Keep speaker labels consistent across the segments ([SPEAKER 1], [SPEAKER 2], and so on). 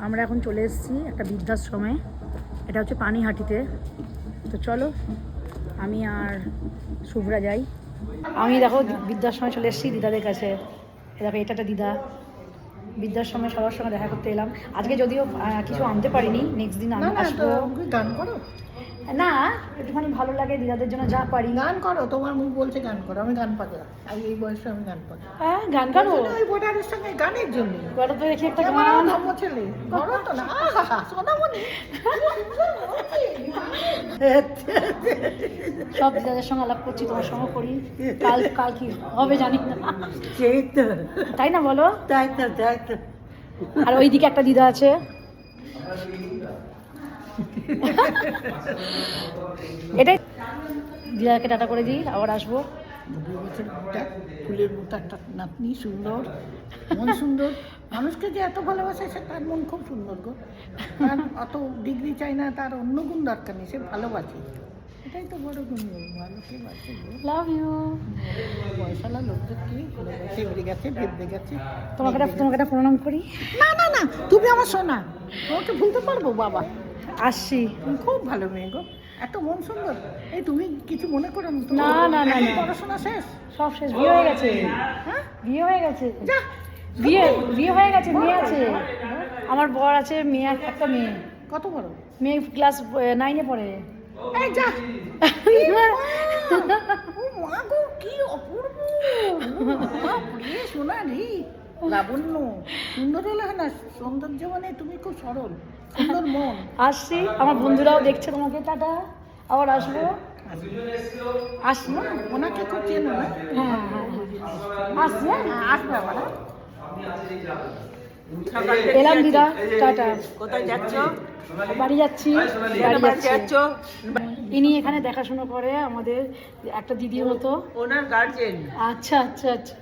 [SPEAKER 1] আমরা এখন চলে এসেছি একটা বৃদ্ধাশ্রমে, এটা হচ্ছে পানিহাটিতে। তো চলো আমি আর শুভ্রা যাই। আমি দেখো বৃদ্ধাশ্রমে চলে এসেছি দিদাদের কাছে। দেখো এটা একটা দিদা, বৃদ্ধাশ্রমে সবার সঙ্গে দেখা করতে এলাম। আজকে যদিও কিছু আনতে পারিনি, নেক্সট দিন আসবো।
[SPEAKER 2] গান করো
[SPEAKER 1] না, একটুখানি ভালো লাগে দিদাদের জন্য যা পারি।
[SPEAKER 2] গান করো, তোমার মুখ বলছে গান করো। আমি গান পাগলা, আমি এই বয়সে আমি গান পাগলা।
[SPEAKER 1] হ্যাঁ গান গাবো,
[SPEAKER 2] ওই ভোটারের সঙ্গে গানের জন্য
[SPEAKER 1] বলো তো দেখি একটা
[SPEAKER 2] আমার
[SPEAKER 1] গান।
[SPEAKER 2] ধর্ম ছেলে করো তো না। আহা সোনামণি
[SPEAKER 1] সব দিদাদের সঙ্গে আলাপ করছি, তোমার সঙ্গে করি। কাল কাল কি হবে জানি না,
[SPEAKER 2] সেই তো,
[SPEAKER 1] তাই না বলো?
[SPEAKER 2] তাই তো, তাই তো।
[SPEAKER 1] আর ওইদিকে একটা দিদা আছে। এটাই দিদাকে টাটা করে দিই, আবার আসবো।
[SPEAKER 2] 2 বছর একটা ফুলের মতো একটা নাতনি, সুন্দর মন, সুন্দর মানুষকে যে এত ভালোবাসে সে তার মন খুব সুন্দর গো। তার অত ডিগ্রি চাই না, তার অন্য গুণ দরকার নেই, সে ভালোবাসে। এটাই তো বড় গুণ, ভালোকে বাসে গো।
[SPEAKER 1] Love you.
[SPEAKER 2] পয়সালা লোকদেরকে ভালোবাসে, বেড়ে গেছে, ভেদে গেছে।
[SPEAKER 1] তোমাকে একটা প্রণাম করি।
[SPEAKER 2] না না না, তুমি আমার সোনা, তোমাকে ভুলতে পারবো বাবা?
[SPEAKER 1] আসছি।
[SPEAKER 2] তুমি খুব ভালো মেয়ে গো, এত মন সুন্দর। এই তুমি কিছু মনে করো না?
[SPEAKER 1] না, না, না, না।
[SPEAKER 2] পড়াশোনা শেষ?
[SPEAKER 1] সব শেষ, বিয়ে হয়ে গেছে।
[SPEAKER 2] হ্যাঁ,
[SPEAKER 1] বিয়ে হয়ে গেছে।
[SPEAKER 2] যা
[SPEAKER 1] বিয়ে হয়ে গেছে, মেয়ে আছে। আমার বর আছে, মেয়ে একটা মেয়ে।
[SPEAKER 2] কত বড়
[SPEAKER 1] মেয়ে ক্লাস 9-এ পড়ে।
[SPEAKER 2] এই যা ও মা গো, কি অপূর্ব! বাপরে, সোনা রে, লাবণ্য, সুন্দর হলে হয় না, সৌন্দর্য মানে তুমি খুব সরল, সুন্দর মন।
[SPEAKER 1] আসছি, আমার বন্ধুরাও দেখছে তোমাকে, টাটা, আবার আসবো।
[SPEAKER 2] আসবো না, ওনাকে খুব চেনো না?
[SPEAKER 1] হ্যাঁ হ্যাঁ আসছি, হ্যাঁ?
[SPEAKER 2] আসবে আবার।
[SPEAKER 1] এলাম দিদা, টাটা।
[SPEAKER 2] কোথায় যাচ্ছ?
[SPEAKER 1] বাড়ি যাচ্ছি। বাড়ি যাচ্ছ? ইনি এখানে দেখাশোনা করে আমাদের, একটা দিদির মতো।
[SPEAKER 2] ওনার গার্জেন।
[SPEAKER 1] আচ্ছা আচ্ছা আচ্ছা,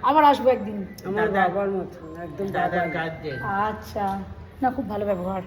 [SPEAKER 1] আবার আসবো একদিন।
[SPEAKER 2] আমার বাবার মতো, একদম দাদার গার্জেন।
[SPEAKER 1] আচ্ছা, না খুব ভালো ব্যবহার।